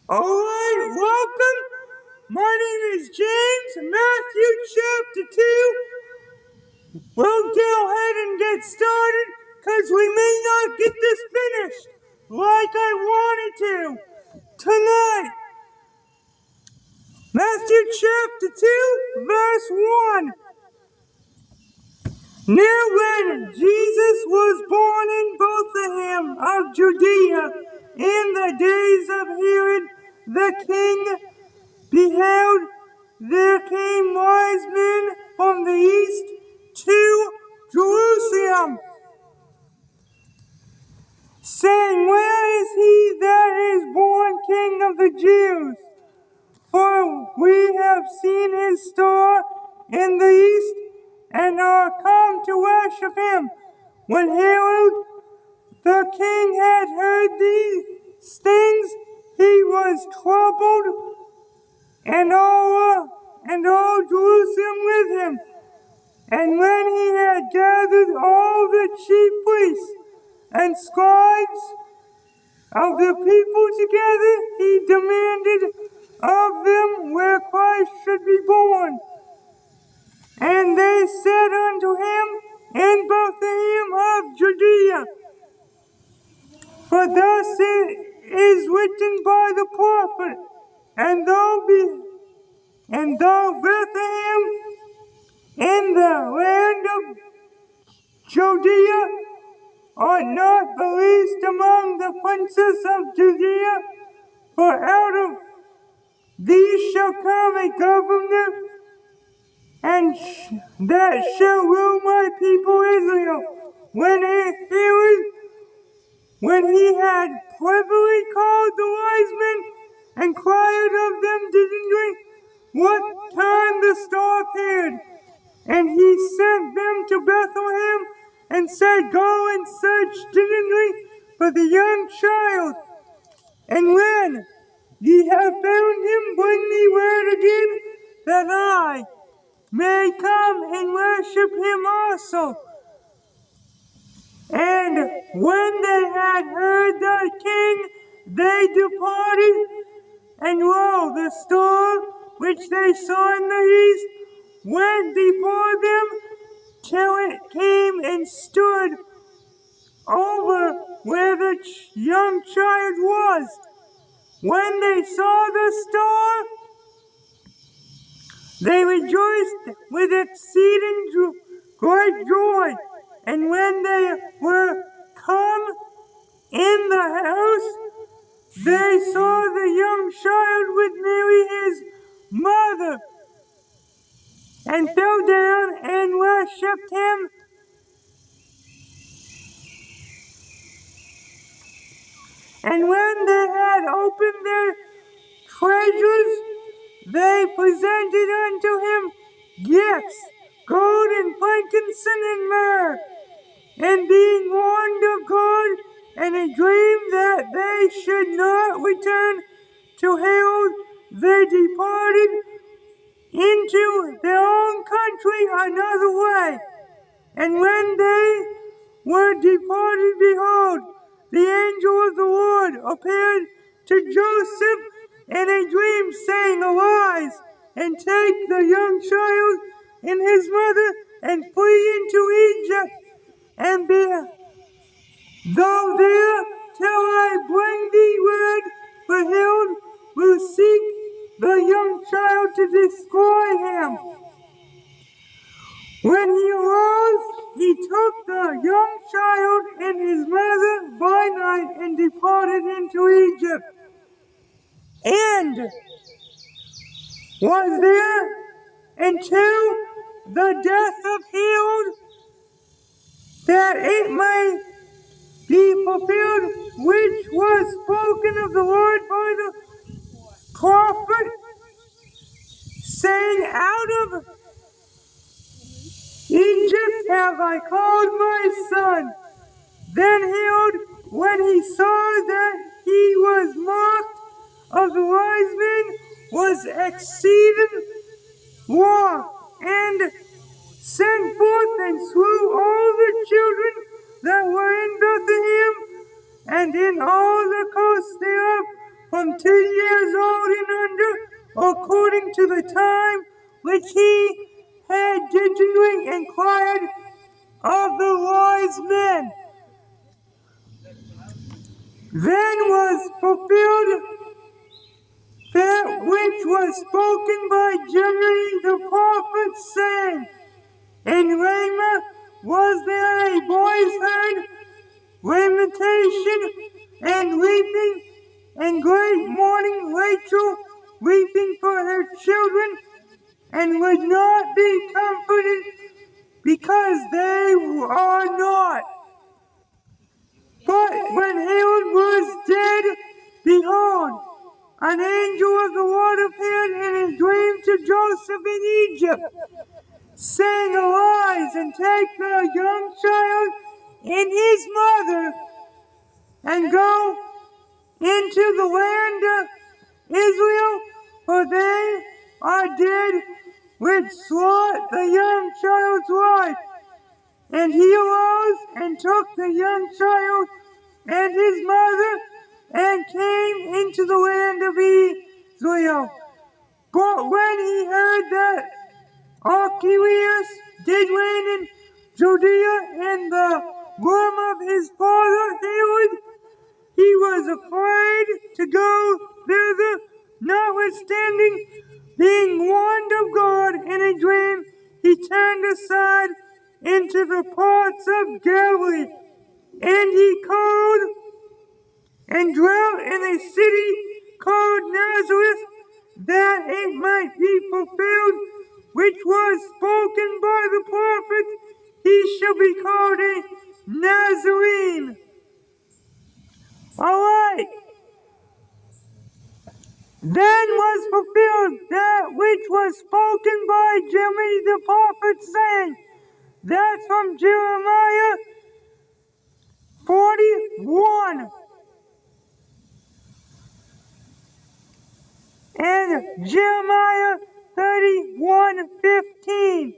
Alright, welcome. My name is James, Matthew chapter 2. We'll go ahead and get started, because we may not get this finished like I wanted to tonight. Matthew chapter 2, verse 1. Now when Jesus was born in Bethlehem of Judea in the days of Herod the king, behold, there came wise men from the east to Jerusalem, saying, Where is he that is born King of the Jews? For we have seen his star in the east, and are come to worship him. When Herod the king had heard these things, he was troubled, and all Jerusalem with him. And when he had gathered all the chief priests and scribes of the people together, he demanded of them where Christ should be born. And they said unto him, In Bethlehem of Judea. For thus it is written by the prophet, And thou Bethlehem in the land of Judea art not the least among the princes of Judea, for out of thee shall come a governor, and that shall rule my people Israel. When he had privily called the wise men, inquired of them diligently what time the star appeared. And he sent them to Bethlehem, and said, Go and search diligently for the young child. And when ye have found him, bring me word again, that I may come and worship him also. And when they had heard the king, they departed, and lo, the star which they saw in the east went before them, till it came and stood over where the young child was. When they saw the star, they rejoiced with exceeding great joy. And when they were come in the house, they saw the young child with Mary his mother, and fell down and worshipped him. And when they had opened their treasures, they presented unto him gifts, gold and frankincense and myrrh. And being warned of God in a dream that they should not return to Herod, they departed into their own country another way. And when they were departed, behold, the angel of the Lord appeared to Joseph in a dream, saying, Arise, and take the young child and his mother, and flee into Egypt, and be thou there till I bring thee word, for Herod will seek the young child to destroy him. When he arose, he took the young child and his mother by night, and departed into Egypt, and was there until the death of Herod, that it may be fulfilled which was spoken of the Lord by the prophet, saying, Out of Egypt have I called my son. Then Herod, when he saw that he was mocked of the wise men, was exceeding wroth, and sent forth and slew all the children that were in Bethlehem, and in all the coasts thereof, from from 2 years old and under, according to the time which he had diligently inquired of the wise men. Then was fulfilled that which was spoken by Jeremiah the prophet, saying, In Ramah was there a voice heard, lamentation and weeping, and great mourning, Rachel weeping for her children, and would not be comforted, because they are not. But when Herod was dead, behold, an angel of the Lord appeared in a dream to Joseph in Egypt, saying, Arise and take the young child and his mother, and go into the land of Israel, for they are dead which sought the young child's life. And he arose and took the young child and his mother, and came into the land of Israel. But when he heard that Archelaus did reign in Judea in the room of his father Herod, he was afraid to go thither, notwithstanding, being warned of God in a dream, he turned aside into the parts of Galilee. And he called and dwelt in a city called Nazareth, that it might be fulfilled, which was spoken by the prophet, he shall be called a Nazarene. Alright. Then was fulfilled that which was spoken by Jeremiah the prophet, saying, that's from Jeremiah 41. And Jeremiah 31:15.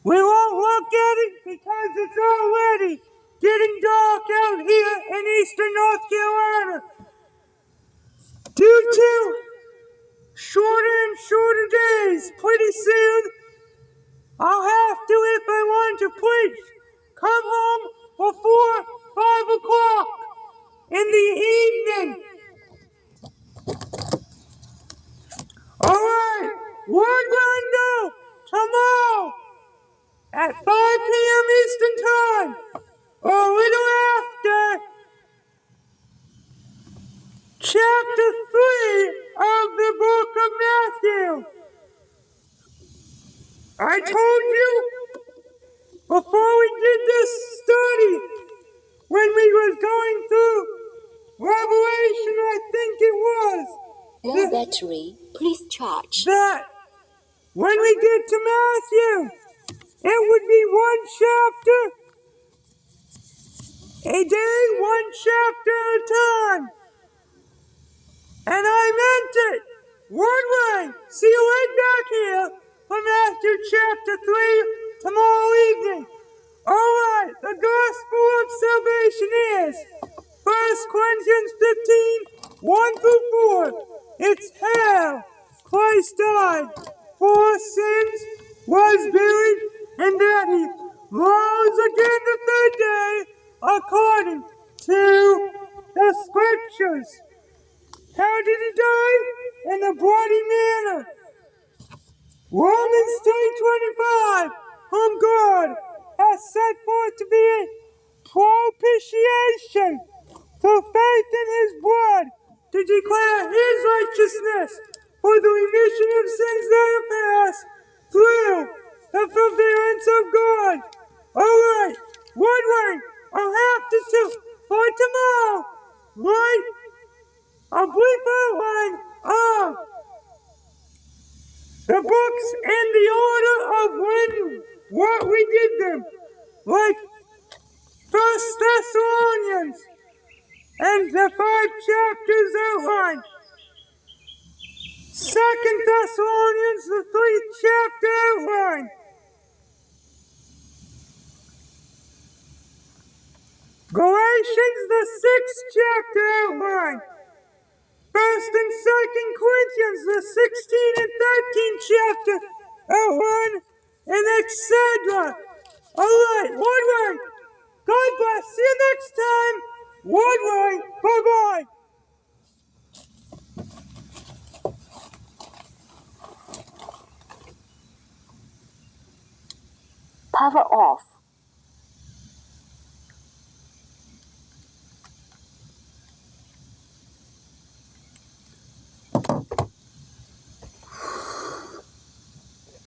We won't look at it because it's already getting dark out here in eastern North Carolina. Due to shorter and shorter days, pretty soon I'll have to, if I want to preach, come home before 5 o'clock in the evening. Alright, we're going to tomorrow at 5 p.m. Eastern Time, or a little after, chapter 3 of the book of Matthew. I told you before we did this study, when we was going through Revelation, I think it was. Low battery, please charge. That when we get to Matthew, it would be one chapter a day, one chapter at a time. And I meant it. One way. See you right back here for Matthew chapter 3 tomorrow evening. Alright, the gospel of salvation is 1 Corinthians 15:1-4. It's how Christ died for our sins, was buried, and that he rose again the third day according to the scriptures. How did he die? In a bloody manner. Romans 3:25, whom God has set forth to be a propitiation through faith in his blood, to declare his righteousness for the remission of sins that are past through the forbearance of God. Alright, one way, I'll have to for tomorrow, right? A brief outline of the books in the order of what we did them. Like 1 Thessalonians and the 5 chapters outlined. 2 Thessalonians, the 3rd chapter outlined. Galatians, the 6th chapter outlined. 1 in 2 Corinthians, the 16th and 13th chapter, outline, and etc. Alright, one right. God bless. See you next time. One right. Bye-bye. Power off.